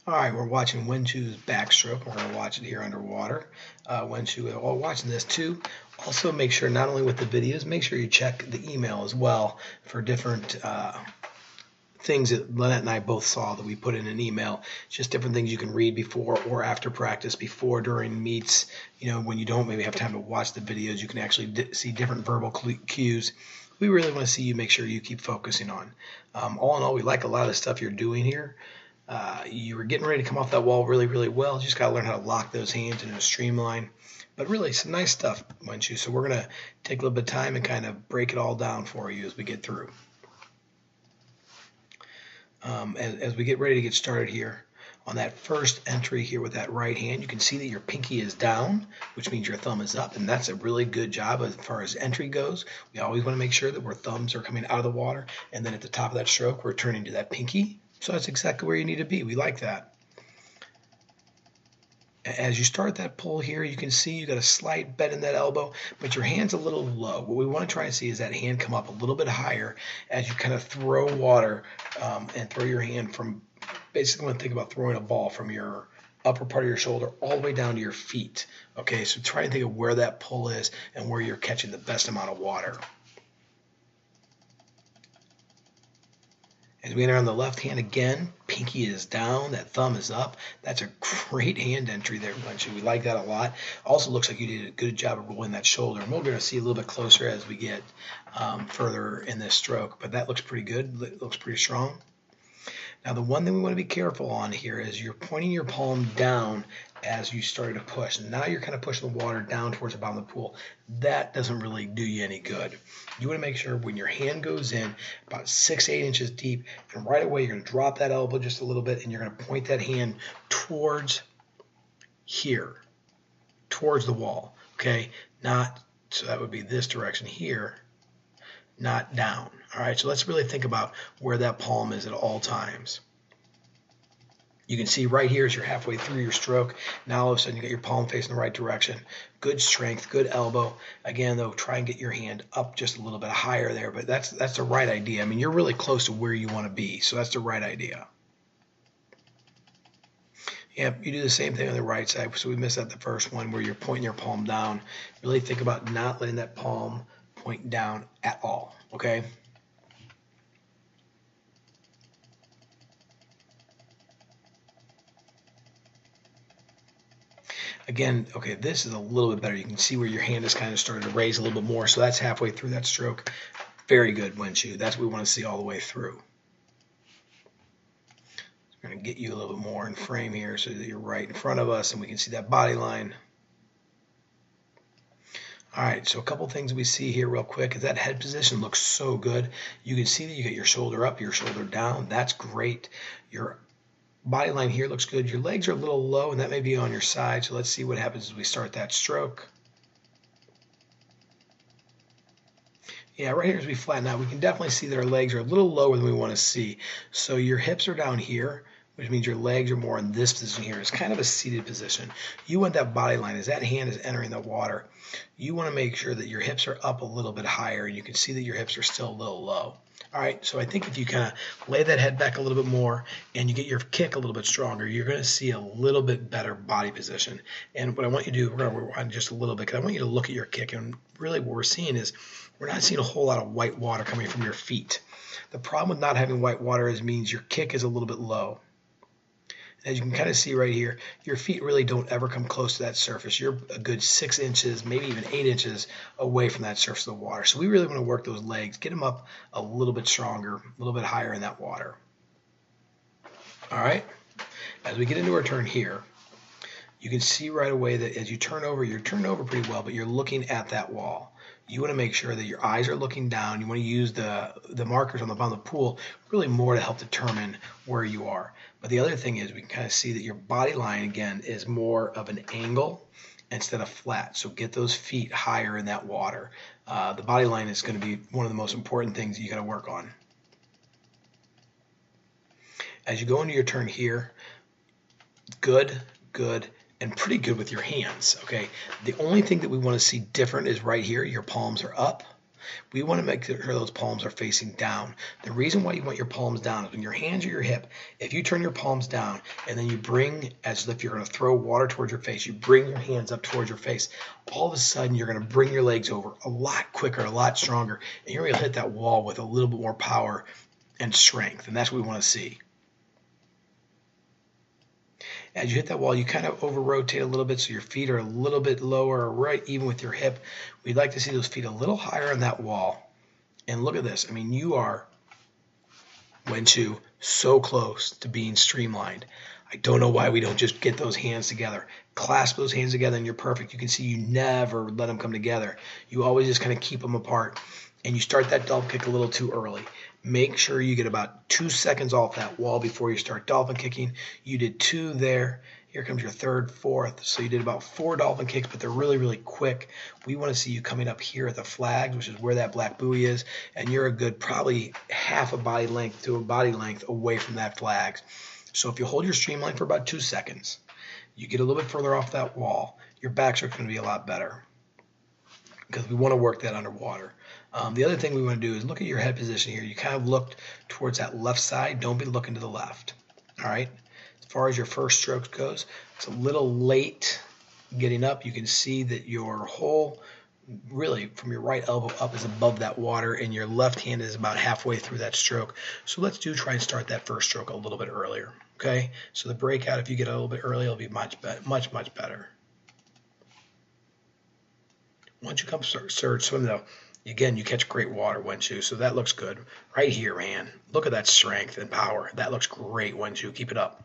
All right, we're watching Wenxu's backstroke. We're going to watch it here underwater. Wenxu, while watching this too, also make sure not only with the videos, make sure you check the email as well for different things that Lynette and I both saw that we put in an email. Just different things you can read before or after practice, before, during meets. You know, when you don't maybe have time to watch the videos, you can actually see different verbal cues. We really want to see you make sure you keep focusing on. All in all, we like a lot of the stuff you're doing here. You were getting ready to come off that wall really, really well. You just got to learn how to lock those hands into a streamline. But really, some nice stuff, Wenxu. So we're going to take a little bit of time and kind of break it all down for you as we get through. As we get ready to get started here, on that first entry here with that right hand, you can see that your pinky is down, which means your thumb is up, and that's a really good job as far as entry goes. We always want to make sure that our thumbs are coming out of the water, and then at the top of that stroke, we're turning to that pinky. So that's exactly where you need to be. We like that. As you start that pull here, you can see you got a slight bend in that elbow, but your hand's a little low. What we want to try and see is that hand come up a little bit higher as you kind of throw water and throw your hand from, basically want to think about throwing a ball from your upper part of your shoulder all the way down to your feet. Okay, so try and think of where that pull is and where you're catching the best amount of water. As we enter on the left hand again, pinky is down, that thumb is up. That's a great hand entry there, Wenxu. We like that a lot. Also looks like you did a good job of rolling that shoulder. And we're going to see a little bit closer as we get further in this stroke. But that looks pretty good. It looks pretty strong. Now, the one thing we want to be careful on here is you're pointing your palm down as you started to push. And now you're kind of pushing the water down towards the bottom of the pool. That doesn't really do you any good. You want to make sure when your hand goes in about 6 to 8 inches deep, and right away you're going to drop that elbow just a little bit, and you're going to point that hand towards here, towards the wall. Okay, not, so that would be this direction here, not down. All right, so let's really think about where that palm is at all times. You can see right here as you're halfway through your stroke, now all of a sudden you got your palm facing the right direction. Good strength, good elbow. Again, though, try and get your hand up just a little bit higher there, but that's the right idea. I mean, you're really close to where you want to be, so that's the right idea. Yep, you do the same thing on the right side. So we missed out the first one where you're pointing your palm down. Really think about not letting that palm point down at all, okay? Again, okay, this is a little bit better. You can see where your hand is kind of starting to raise a little bit more, so that's halfway through that stroke. Very good, Wenxu. That's what we want to see all the way through. We're going to get you a little bit more in frame here so that you're right in front of us and we can see that body line. All right, so a couple things we see here real quick is that head position looks so good. You can see that you get your shoulder up, your shoulder down. That's great. Your body line here looks good. Your legs are a little low, and that may be on your side. So let's see what happens as we start that stroke. Yeah, right here as we flatten out, we can definitely see that our legs are a little lower than we want to see. So your hips are down here, which means your legs are more in this position here. It's kind of a seated position. You want that body line as that hand is entering the water. You want to make sure that your hips are up a little bit higher, and you can see that your hips are still a little low. All right, so I think if you kind of lay that head back a little bit more and you get your kick a little bit stronger, you're going to see a little bit better body position. And what I want you to do, we're going to rewind just a little bit, because I want you to look at your kick. And really what we're seeing is we're not seeing a whole lot of white water coming from your feet. The problem with not having white water is means your kick is a little bit low. As you can kind of see right here, your feet really don't ever come close to that surface. You're a good 6 inches, maybe even 8 inches away from that surface of the water. So we really want to work those legs, get them up a little bit stronger, a little bit higher in that water. All right, as we get into our turn here, you can see right away that as you turn over, you're turned over pretty well, but you're looking at that wall. You want to make sure that your eyes are looking down. You want to use the markers on the bottom of the pool really more to help determine where you are. But the other thing is we can kind of see that your body line, again, is more of an angle instead of flat. So get those feet higher in that water. The body line is going to be one of the most important things you got to work on. As you go into your turn here, good, and pretty good with your hands, okay? The only thing that we want to see different is right here, your palms are up. We want to make sure those palms are facing down. The reason why you want your palms down is when your hands are your hip, if you turn your palms down and then you bring, as if you're going to throw water towards your face, you bring your hands up towards your face, all of a sudden you're going to bring your legs over a lot quicker, a lot stronger, and you're going to hit that wall with a little bit more power and strength, and that's what we want to see. As you hit that wall, you kind of over-rotate a little bit so your feet are a little bit lower, right even with your hip. We'd like to see those feet a little higher on that wall. And look at this. I mean, you are, Wenxu, so close to being streamlined. I don't know why we don't just get those hands together. Clasp those hands together and you're perfect. You can see you never let them come together. You always just kind of keep them apart. And you start that dolphin kick a little too early. Make sure you get about 2 seconds off that wall before you start dolphin kicking. You did 2 there. Here comes your 3rd, 4th. So you did about 4 dolphin kicks, but they're really, really quick. We want to see you coming up here at the flags, which is where that black buoy is, and you're a good probably half a body length to a body length away from that flags. So if you hold your streamline for about 2 seconds, you get a little bit further off that wall, your backstroke's going to be a lot better because we want to work that underwater. The other thing we want to do is look at your head position here. You kind of looked towards that left side. Don't be looking to the left. All right. As far as your first stroke goes, it's a little late getting up. You can see that your whole, really from your right elbow up is above that water, and your left hand is about halfway through that stroke. So let's try and start that first stroke a little bit earlier. Okay. So the breakout, if you get a little bit early, it'll be much better. Once you come surge swim though, again, you catch great water, Wenxu, so that looks good. Right here, man. Look at that strength and power. That looks great, Wenxu. Keep it up.